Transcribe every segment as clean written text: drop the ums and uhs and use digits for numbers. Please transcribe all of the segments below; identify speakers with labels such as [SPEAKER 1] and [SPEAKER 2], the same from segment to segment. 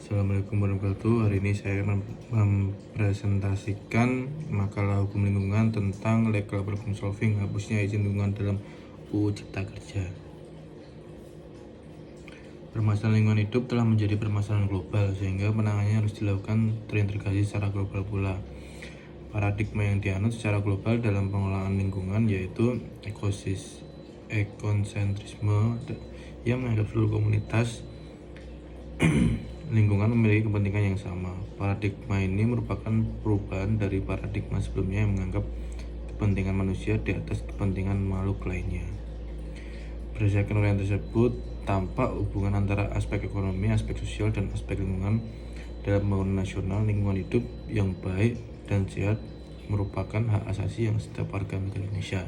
[SPEAKER 1] Assalamualaikum warahmatullahi wabarakatuh. Hari ini saya akan mempresentasikan makalah hukum lingkungan tentang legal problem solving, hapusnya izin lingkungan dalam UU Cipta Kerja. Permasalahan lingkungan hidup telah menjadi permasalahan global sehingga penanganannya harus dilakukan terintegrasi secara global pula. Paradigma yang dianut secara global dalam pengelolaan lingkungan yaitu ekosentrisme yang menganggap seluruh komunitas lingkungan memiliki kepentingan yang sama. Paradigma ini merupakan perubahan dari paradigma sebelumnya yang menganggap kepentingan manusia di atas kepentingan makhluk lainnya. Berdasarkan uraian tersebut, tampak hubungan antara aspek ekonomi, aspek sosial, dan aspek lingkungan dalam pembangunan nasional. Lingkungan hidup yang baik dan sehat merupakan hak asasi yang setiap warga negara Indonesia,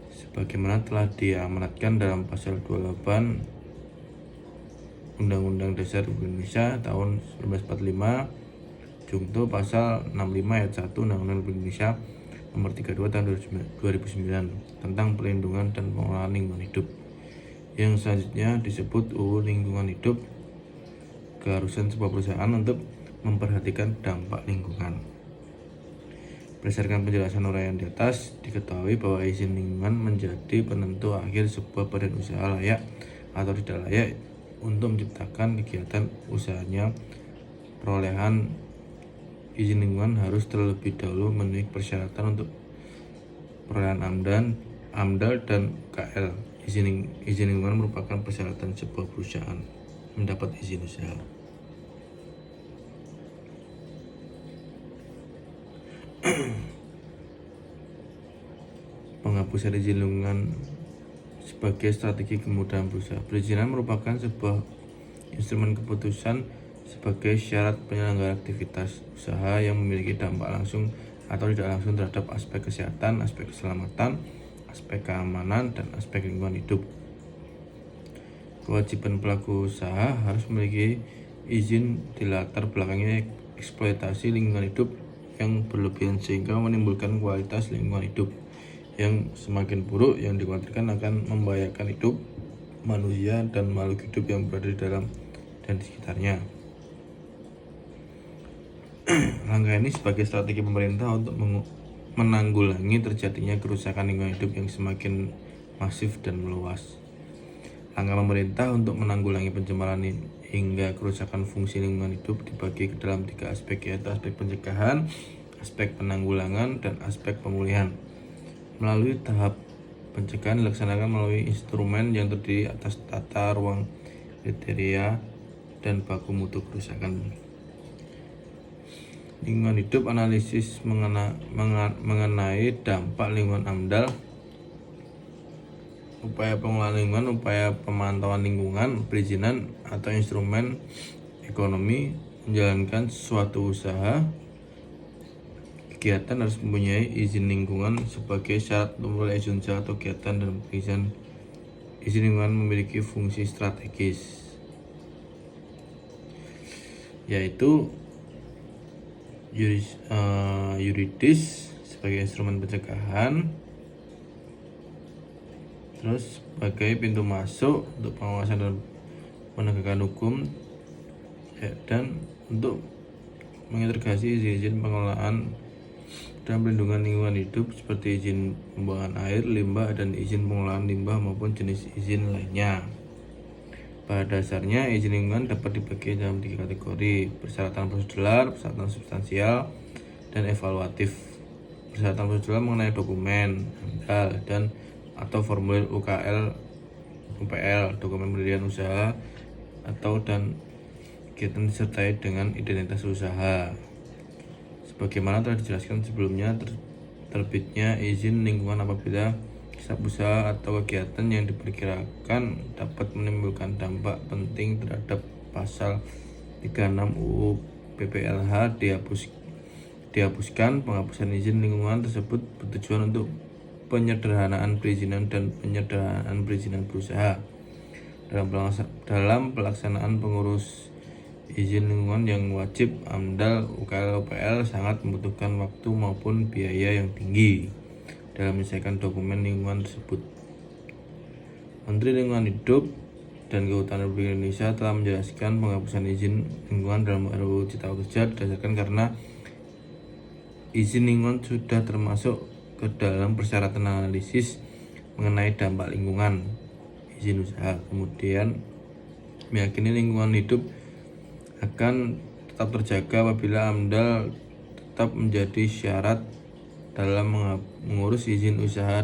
[SPEAKER 1] sebagaimana telah diamanatkan dalam pasal 28 Undang-Undang Dasar Indonesia tahun 1945, Junto pasal 65 ayat 1 Undang-Undang Indonesia nomor 32 tahun 2009 tentang perlindungan dan pengelolaan lingkungan hidup, yang selanjutnya disebut UU Lingkungan Hidup. Keharusan sebuah perusahaan untuk memperhatikan dampak lingkungan. Berdasarkan penjelasan uraian di atas, diketahui bahwa izin lingkungan menjadi penentu akhir sebuah badan usaha layak atau tidak layak untuk menciptakan kegiatan usahanya. Perolehan izin lingkungan harus terlebih dahulu memenuhi persyaratan untuk perolehan AMDAL dan KL. Izin lingkungan merupakan persyaratan sebuah perusahaan mendapat izin usaha. Penghapusan izin lingkungan sebagai strategi kemudahan berusaha. Perizinan merupakan sebuah instrumen keputusan sebagai syarat penyelenggara aktivitas usaha yang memiliki dampak langsung atau tidak langsung terhadap aspek kesehatan, aspek keselamatan, aspek keamanan, dan aspek lingkungan hidup. Kewajiban pelaku usaha harus memiliki izin di latar belakangnya eksploitasi lingkungan hidup yang berlebihan sehingga menimbulkan kualitas lingkungan hidup yang semakin buruk, yang dikhawatirkan akan membahayakan hidup manusia dan makhluk hidup yang berada di dalam dan di sekitarnya. Langkah ini sebagai strategi pemerintah untuk menanggulangi terjadinya kerusakan lingkungan hidup yang semakin masif dan meluas. Langkah pemerintah untuk menanggulangi pencemaran hingga kerusakan fungsi lingkungan hidup dibagi ke dalam 3 aspek, yaitu aspek pencegahan, aspek penanggulangan, dan aspek pemulihan. Melalui tahap pencegahan dilaksanakan melalui instrumen yang terdiri atas tata ruang, kriteria, dan baku mutu kerusakan lingkungan hidup. Analisis mengenai dampak lingkungan AMDAL, upaya pengelolaan lingkungan, upaya pemantauan lingkungan, perizinan atau instrumen ekonomi menjalankan suatu usaha. Kegiatan harus mempunyai izin lingkungan sebagai syarat untuk memulai izin usaha atau kegiatan, dan izin lingkungan memiliki fungsi strategis, yaitu yuridis sebagai instrumen pencegahan, terus sebagai pintu masuk untuk pengawasan dan penegakan hukum, dan untuk mengintegrasi izin pengelolaan dan perlindungan lingkungan hidup seperti izin pembuangan air, limbah, dan izin pengelolaan limbah maupun jenis izin lainnya. Pada dasarnya, izin lingkungan dapat dibagi dalam 3 kategori: persyaratan prosedural, persyaratan substansial, dan evaluatif. Persyaratan prosedural mengenai dokumen AMDAL dan atau formulir UPL, dokumen pendirian usaha atau dan kegiatan disertai dengan identitas usaha. Sebagaimana telah dijelaskan sebelumnya, terbitnya izin lingkungan apabila setiap usaha atau kegiatan yang diperkirakan dapat menimbulkan dampak penting terhadap pasal 36 UU PPLH dihapuskan. Penghapusan izin lingkungan tersebut bertujuan untuk penyederhanaan perizinan dan penyederhanaan perizinan berusaha. Dalam pelaksanaan pengurus izin lingkungan yang wajib, AMDAL, UKL, UPL sangat membutuhkan waktu maupun biaya yang tinggi dalam menyelesaikan dokumen lingkungan tersebut. Menteri Lingkungan Hidup dan Kehutanan Republik Indonesia telah menjelaskan penghapusan izin lingkungan dalam RUU Cipta Kerja didasarkan karena izin lingkungan sudah termasuk ke dalam persyaratan analisis mengenai dampak lingkungan izin usaha. Kemudian meyakini lingkungan hidup akan tetap terjaga apabila AMDAL tetap menjadi syarat dalam mengurus izin usaha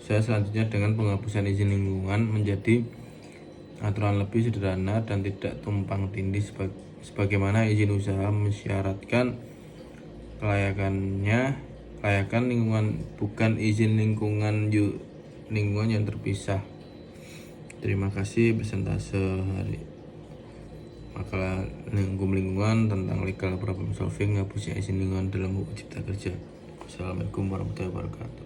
[SPEAKER 1] selanjutnya dengan penghapusan izin lingkungan menjadi aturan lebih sederhana dan tidak tumpang tindih sebagaimana izin usaha mensyaratkan kelayakan lingkungan, bukan izin lingkungan yang terpisah. Terima kasih. Persentase hari makalah lingkungan tentang legal problem solving hapusnya izin lingkungan dalam UU Cipta Kerja. Assalamualaikum warahmatullahi wabarakatuh.